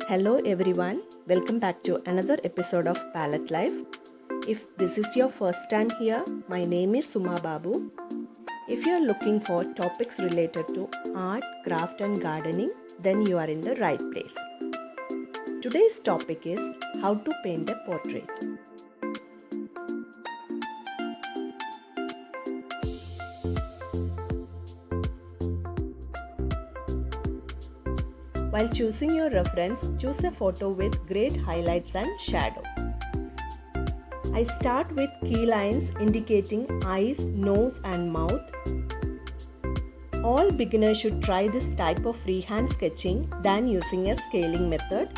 Hello everyone, welcome back to another episode of Palette Life. If this is your first time here, my name is Suma Babu. If you are looking for topics related to art, craft and gardening, then you are in the right place. Today's topic is how to paint a portrait. While choosing your reference, choose a photo with great highlights and shadow. I start with key lines indicating eyes, nose and mouth. All beginners should try this type of freehand sketching than using a scaling method.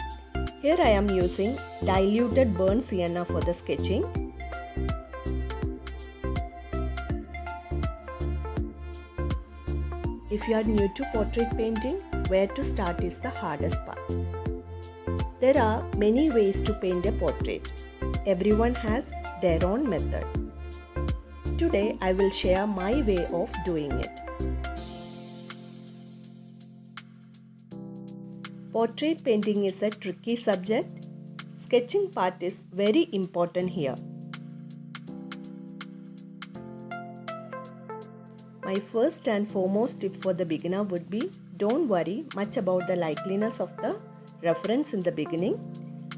Here I am using diluted burnt sienna for the sketching. If you are new to portrait painting, where to start is the hardest part. There are many ways to paint a portrait. Everyone has their own method. Today I will share my way of doing it. Portrait painting is a tricky subject. Sketching part is very important here. My first and foremost tip for the beginner would be don't worry much about the likeliness of the reference in the beginning.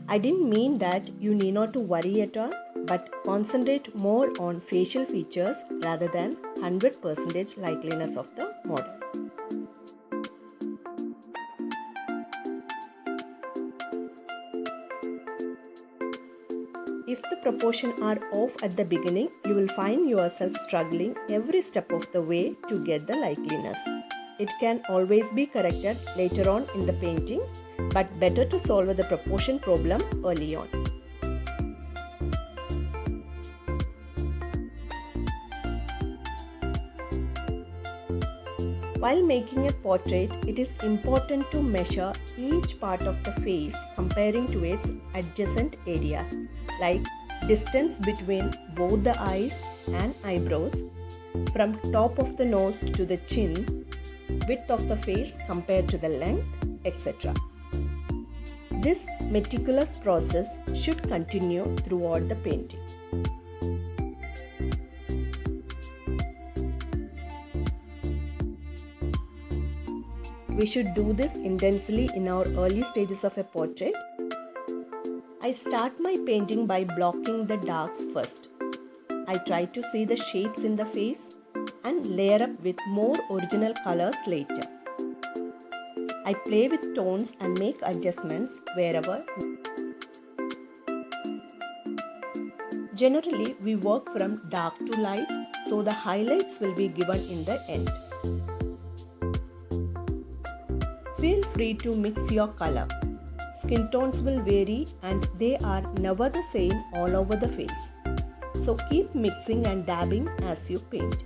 I didn't mean that you need not to worry at all, but concentrate more on facial features rather than 100% likeliness of the model. If the proportions are off at the beginning, you will find yourself struggling every step of the way to get the likeliness. It can always be corrected later on in the painting, but better to solve the proportion problem early on. While making a portrait, it is important to measure each part of the face comparing to its adjacent areas, like distance between both the eyes and eyebrows, from top of the nose to the chin, width of the face compared to the length, etc. This meticulous process should continue throughout the painting. We should do this intensely in our early stages of a portrait. I start my painting by blocking the darks first. I try to see the shapes in the face and layer up with more original colors later. I play with tones and make adjustments wherever. Generally, we work from dark to light, so the highlights will be given in the end. Feel free to mix your color. Skin tones will vary and they are never the same all over the face. So keep mixing and dabbing as you paint.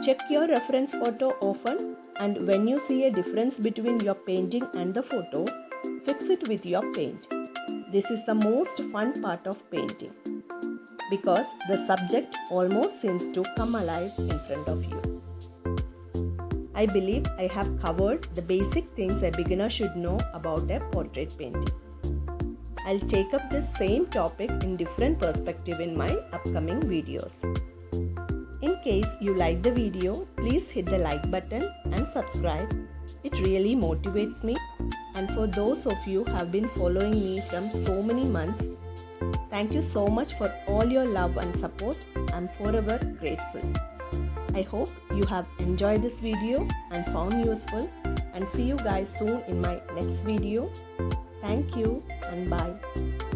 Check your reference photo often, and when you see a difference between your painting and the photo, fix it with your paint. This is the most fun part of painting because the subject almost seems to come alive in front of you. I believe I have covered the basic things a beginner should know about a portrait painting. I'll take up this same topic in different perspective in my upcoming videos. In case you like the video, please hit the like button and subscribe. It really motivates me. And for those of you who have been following me from so many months, thank you so much for all your love and support. I'm forever grateful. I hope you have enjoyed this video and found useful, and see you guys soon in my next video. Thank you and bye.